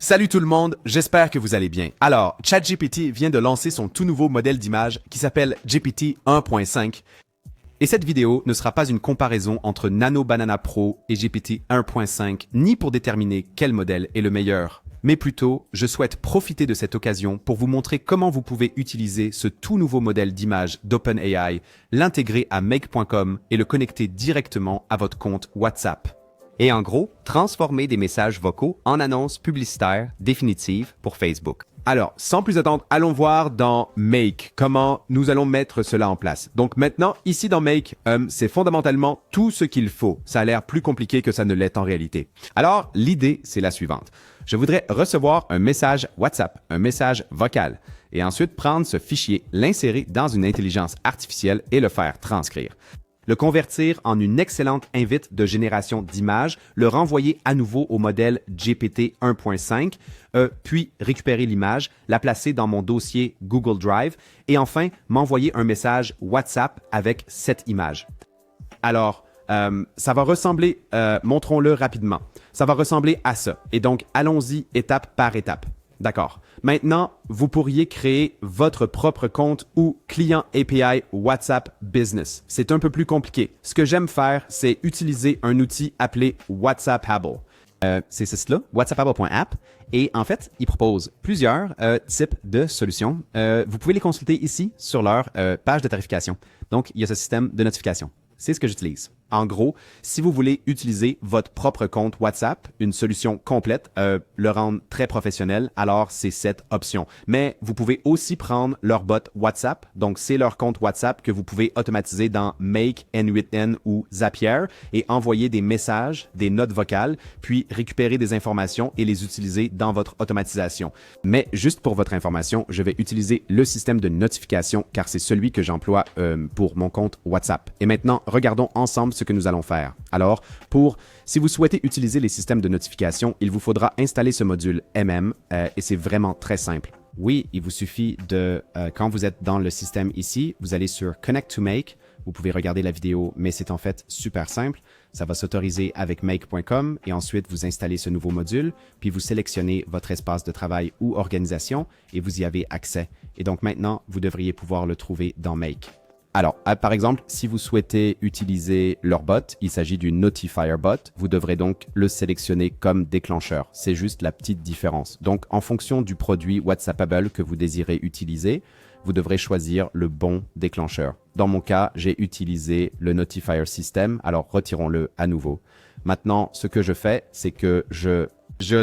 Salut tout le monde, j'espère que vous allez bien. Alors, ChatGPT vient de lancer son tout nouveau modèle d'image qui s'appelle GPT 1.5. Et cette vidéo ne sera pas une comparaison entre Nano Banana Pro et GPT 1.5, ni pour déterminer quel modèle est le meilleur. Mais plutôt, je souhaite profiter de cette occasion pour vous montrer comment vous pouvez utiliser ce tout nouveau modèle d'image d'OpenAI, l'intégrer à Make.com et le connecter directement à votre compte WhatsApp. Et en gros, transformer des messages vocaux en annonces publicitaires définitives pour Facebook. Alors, sans plus attendre, allons voir dans Make comment nous allons mettre cela en place. Donc maintenant, ici dans Make, c'est fondamentalement tout ce qu'il faut. Ça a l'air plus compliqué que ça ne l'est en réalité. Alors, l'idée, c'est la suivante. Je voudrais recevoir un message WhatsApp, un message vocal, et ensuite prendre ce fichier, l'insérer dans une intelligence artificielle et le faire transcrire. Le convertir en une excellente invite de génération d'images, le renvoyer à nouveau au modèle GPT 1.5, puis récupérer l'image, la placer dans mon dossier Google Drive et enfin m'envoyer un message WhatsApp avec cette image. Alors, ça va ressembler, montrons-le rapidement, ça va ressembler à ça. Et donc, allons-y étape par étape. D'accord. Maintenant, vous pourriez créer votre propre compte ou client API WhatsApp Business. C'est un peu plus compliqué. Ce que j'aime faire, c'est utiliser un outil appelé WhatsAppable. C'est ce site-là, WhatsAppable.app. Et en fait, ils proposent plusieurs types de solutions. Vous pouvez les consulter ici sur leur page de tarification. Donc, il y a ce système de notification. C'est ce que j'utilise. En gros, si vous voulez utiliser votre propre compte WhatsApp, une solution complète, le rendre très professionnel, alors c'est cette option. Mais vous pouvez aussi prendre leur bot WhatsApp, donc c'est leur compte WhatsApp que vous pouvez automatiser dans Make, N8N ou Zapier et envoyer des messages, des notes vocales, puis récupérer des informations et les utiliser dans votre automatisation. Mais juste pour votre information, je vais utiliser le système de notification car c'est celui que j'emploie pour mon compte WhatsApp. Et maintenant, regardons ensemble ce que nous allons faire. Alors, si vous souhaitez utiliser les systèmes de notification, il vous faudra installer ce module MM et c'est vraiment très simple. Oui, il vous suffit de, quand vous êtes dans le système ici, vous allez sur Connect to Make. Vous pouvez regarder la vidéo, mais c'est en fait super simple. Ça va s'autoriser avec Make.com et ensuite vous installez ce nouveau module, puis vous sélectionnez votre espace de travail ou organisation et vous y avez accès. Et donc maintenant, vous devriez pouvoir le trouver dans Make. Alors, par exemple, si vous souhaitez utiliser leur bot, il s'agit du Notifier bot, vous devrez donc le sélectionner comme déclencheur. C'est juste la petite différence. Donc, en fonction du produit WhatsAppable que vous désirez utiliser, vous devrez choisir le bon déclencheur. Dans mon cas, j'ai utilisé le Notifier System, alors retirons-le à nouveau. Maintenant, ce que je fais, c'est que je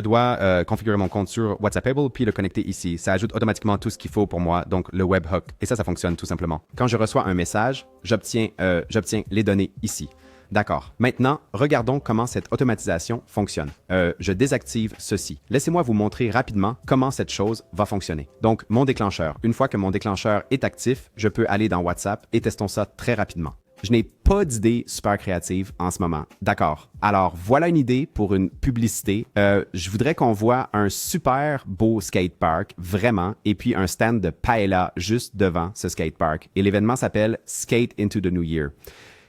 dois configurer mon compte sur WhatsAppable puis le connecter ici. Ça ajoute automatiquement tout ce qu'il faut pour moi, donc le webhook. Et ça fonctionne tout simplement. Quand je reçois un message, j'obtiens les données ici. D'accord. Maintenant, regardons comment cette automatisation fonctionne. Je désactive ceci. Laissez-moi vous montrer rapidement comment cette chose va fonctionner. Donc, mon déclencheur. Une fois que mon déclencheur est actif, je peux aller dans WhatsApp et testons ça très rapidement. Je n'ai pas d'idée super créative en ce moment. D'accord. Alors, voilà une idée pour une publicité. Je voudrais qu'on voit un super beau skatepark, vraiment, et puis un stand de paella juste devant ce skatepark. Et l'événement s'appelle Skate into the New Year.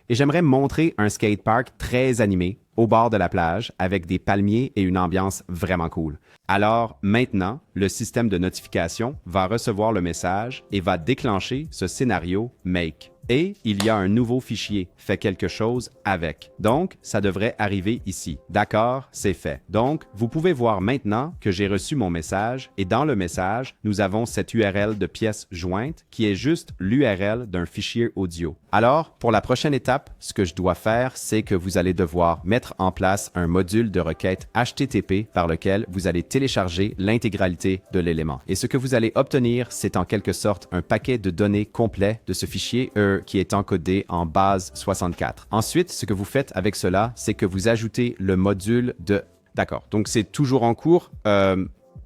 Et j'aimerais montrer un skatepark très animé au bord de la plage avec des palmiers et une ambiance vraiment cool. Alors maintenant, le système de notification va recevoir le message et va déclencher ce scénario Make. Et il y a un nouveau fichier, fait quelque chose avec. Donc, ça devrait arriver ici. D'accord, c'est fait. Donc, vous pouvez voir maintenant que j'ai reçu mon message et dans le message, nous avons cette URL de pièce jointe qui est juste l'URL d'un fichier audio. Alors, pour la prochaine étape, ce que je dois faire, c'est que vous allez devoir mettre en place un module de requête HTTP par lequel vous allez télécharger l'intégralité de l'élément. Et ce que vous allez obtenir, c'est en quelque sorte un paquet de données complet de ce fichier qui est encodé en base 64. Ensuite, ce que vous faites avec cela, c'est que vous ajoutez le module de... D'accord, donc c'est toujours en cours.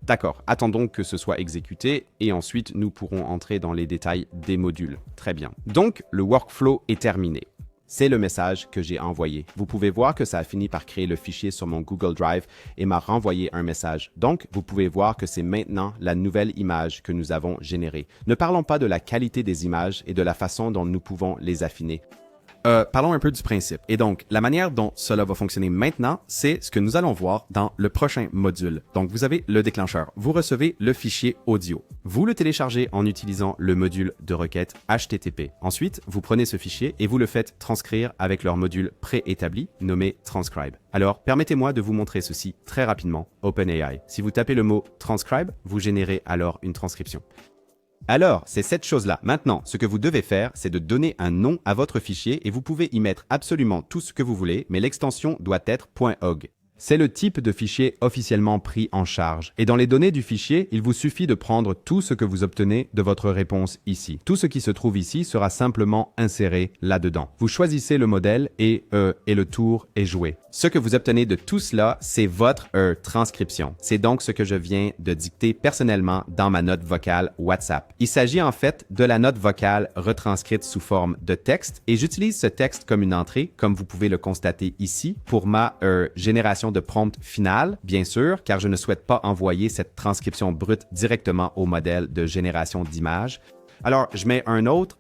D'accord, attendons que ce soit exécuté et ensuite nous pourrons entrer dans les détails des modules. Très bien. Donc, le workflow est terminé. C'est le message que j'ai envoyé. Vous pouvez voir que ça a fini par créer le fichier sur mon Google Drive et m'a renvoyé un message. Donc, vous pouvez voir que c'est maintenant la nouvelle image que nous avons générée. Ne parlons pas de la qualité des images et de la façon dont nous pouvons les affiner. Parlons un peu du principe. Et donc, la manière dont cela va fonctionner maintenant, c'est ce que nous allons voir dans le prochain module. Donc, vous avez le déclencheur. Vous recevez le fichier audio. Vous le téléchargez en utilisant le module de requête HTTP. Ensuite, vous prenez ce fichier et vous le faites transcrire avec leur module préétabli nommé Transcribe. Alors, permettez-moi de vous montrer ceci très rapidement. OpenAI. Si vous tapez le mot Transcribe, vous générez alors une transcription. Alors, c'est cette chose-là. Maintenant, ce que vous devez faire, c'est de donner un nom à votre fichier et vous pouvez y mettre absolument tout ce que vous voulez, mais l'extension doit être .ogg. C'est le type de fichier officiellement pris en charge. Et dans les données du fichier, il vous suffit de prendre tout ce que vous obtenez de votre réponse ici. Tout ce qui se trouve ici sera simplement inséré là-dedans. Vous choisissez le modèle et le tour est joué. Ce que vous obtenez de tout cela, c'est votre transcription. C'est donc ce que je viens de dicter personnellement dans ma note vocale WhatsApp. Il s'agit en fait de la note vocale retranscrite sous forme de texte et j'utilise ce texte comme une entrée, comme vous pouvez le constater ici, pour ma génération de prompt final, bien sûr, car je ne souhaite pas envoyer cette transcription brute directement au modèle de génération d'images. Alors, je mets un autre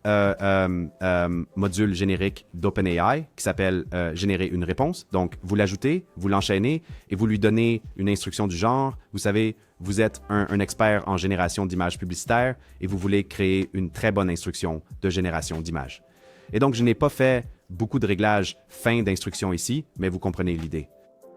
module générique d'OpenAI qui s'appelle générer une réponse. Donc, vous l'ajoutez, vous l'enchaînez et vous lui donnez une instruction du genre. Vous savez, vous êtes un expert en génération d'images publicitaires et vous voulez créer une très bonne instruction de génération d'images. Et donc, je n'ai pas fait beaucoup de réglages fin d'instruction ici, mais vous comprenez l'idée.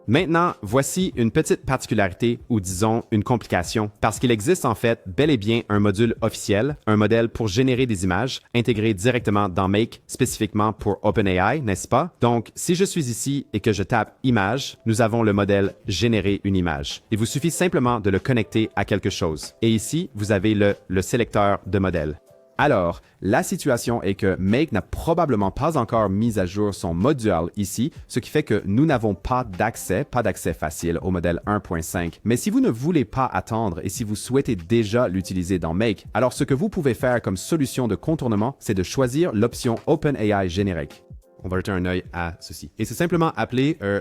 Maintenant, voici une petite particularité ou disons une complication parce qu'il existe en fait bel et bien un module officiel, un modèle pour générer des images intégré directement dans Make spécifiquement pour OpenAI, n'est-ce pas? Donc, si je suis ici et que je tape image, nous avons le modèle générer une image. Il vous suffit simplement de le connecter à quelque chose. Et ici, vous avez le sélecteur de modèle. Alors, la situation est que Make n'a probablement pas encore mis à jour son module ici, ce qui fait que nous n'avons pas d'accès facile au modèle 1.5. Mais si vous ne voulez pas attendre et si vous souhaitez déjà l'utiliser dans Make, alors ce que vous pouvez faire comme solution de contournement, c'est de choisir l'option OpenAI générique. On va jeter un œil à ceci. Et c'est simplement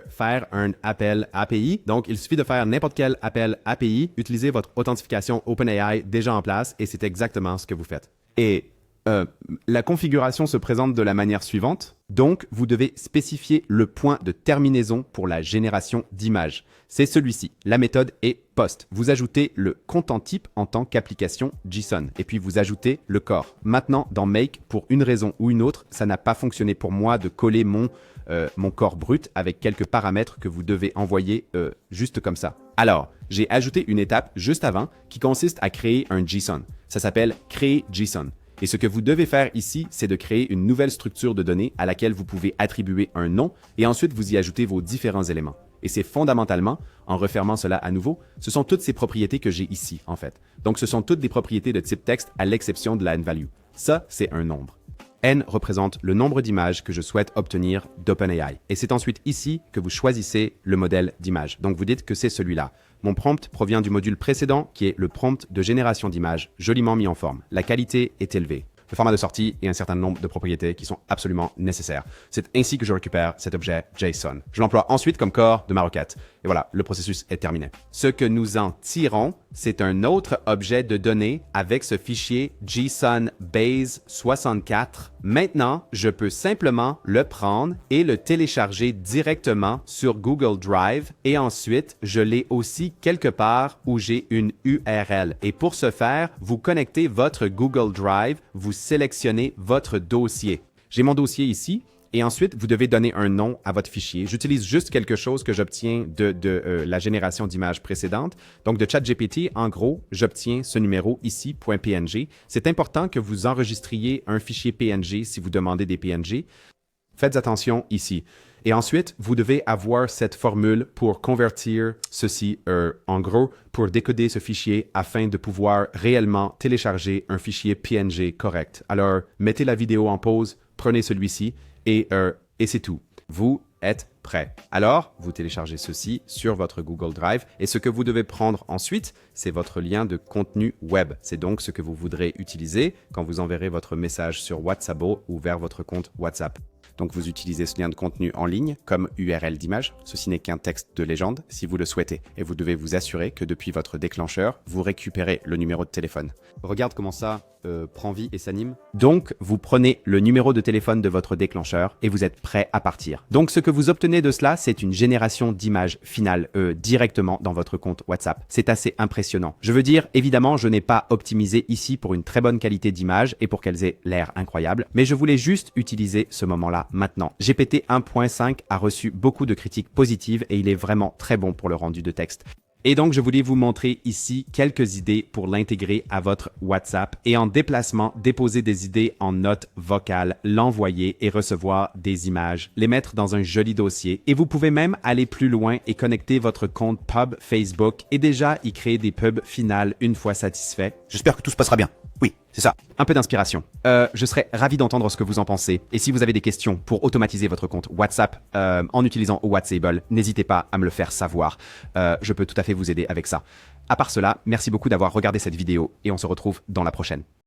faire un appel API. Donc, il suffit de faire n'importe quel appel API, utiliser votre authentification OpenAI déjà en place et c'est exactement ce que vous faites. Et la configuration se présente de la manière suivante. Donc, vous devez spécifier le point de terminaison pour la génération d'images. C'est celui-ci. La méthode est post. Vous ajoutez le content type en tant qu'application JSON. Et puis, vous ajoutez le corps. Maintenant, dans Make, pour une raison ou une autre, ça n'a pas fonctionné pour moi de coller mon corps brut avec quelques paramètres que vous devez envoyer juste comme ça. Alors, j'ai ajouté une étape juste avant qui consiste à créer un JSON. Ça s'appelle « Créer JSON ». Et ce que vous devez faire ici, c'est de créer une nouvelle structure de données à laquelle vous pouvez attribuer un nom et ensuite vous y ajoutez vos différents éléments. Et c'est fondamentalement, en refermant cela à nouveau, ce sont toutes ces propriétés que j'ai ici, en fait. Donc, ce sont toutes des propriétés de type texte à l'exception de la n-value. Ça, c'est un nombre. N représente le nombre d'images que je souhaite obtenir d'OpenAI. Et c'est ensuite ici que vous choisissez le modèle d'image. Donc, vous dites que c'est celui-là. Mon prompt provient du module précédent qui est le prompt de génération d'images, joliment mis en forme. La qualité est élevée. Le format de sortie et un certain nombre de propriétés qui sont absolument nécessaires. C'est ainsi que je récupère cet objet JSON. Je l'emploie ensuite comme corps de ma requête. Et voilà, le processus est terminé. Ce que nous en tirons, c'est un autre objet de données avec ce fichier JSON base 64. Maintenant, je peux simplement le prendre et le télécharger directement sur Google Drive et ensuite, je l'ai aussi quelque part où j'ai une URL. Et pour ce faire, vous connectez votre Google Drive, vous sélectionnez votre dossier. J'ai mon dossier ici. Et ensuite, vous devez donner un nom à votre fichier. J'utilise juste quelque chose que j'obtiens de la génération d'images précédente. Donc, de ChatGPT, en gros, j'obtiens ce numéro ici, .png. C'est important que vous enregistriez un fichier PNG si vous demandez des PNG. Faites attention ici. Et ensuite, vous devez avoir cette formule pour convertir ceci, en gros, pour décoder ce fichier afin de pouvoir réellement télécharger un fichier PNG correct. Alors, mettez la vidéo en pause, prenez celui-ci. Et c'est tout. Vous êtes prêt. Alors, vous téléchargez ceci sur votre Google Drive et ce que vous devez prendre ensuite, c'est votre lien de contenu web. C'est donc ce que vous voudrez utiliser quand vous enverrez votre message sur WhatsApp ou vers votre compte WhatsApp. Donc, vous utilisez ce lien de contenu en ligne comme URL d'image. Ceci n'est qu'un texte de légende si vous le souhaitez. Et vous devez vous assurer que depuis votre déclencheur, vous récupérez le numéro de téléphone. Regarde comment ça, prend vie et s'anime. Donc, vous prenez le numéro de téléphone de votre déclencheur et vous êtes prêt à partir. Donc, ce que vous obtenez de cela, c'est une génération d'images finales directement dans votre compte WhatsApp. C'est assez impressionnant. Je veux dire, évidemment, je n'ai pas optimisé ici pour une très bonne qualité d'image et pour qu'elles aient l'air incroyables, mais je voulais juste utiliser ce moment-là maintenant. GPT 1.5 a reçu beaucoup de critiques positives et il est vraiment très bon pour le rendu de texte. Et donc, je voulais vous montrer ici quelques idées pour l'intégrer à votre WhatsApp et en déplacement, déposer des idées en notes vocales, l'envoyer et recevoir des images, les mettre dans un joli dossier. Et vous pouvez même aller plus loin et connecter votre compte pub Facebook et déjà y créer des pubs finales une fois satisfait. J'espère que tout se passera bien. Oui, c'est ça. Un peu d'inspiration. Je serais ravi d'entendre ce que vous en pensez. Et si vous avez des questions pour automatiser votre compte WhatsApp en utilisant Whatsable, n'hésitez pas à me le faire savoir. Je peux tout à fait vous aider avec ça. À part cela, merci beaucoup d'avoir regardé cette vidéo et on se retrouve dans la prochaine.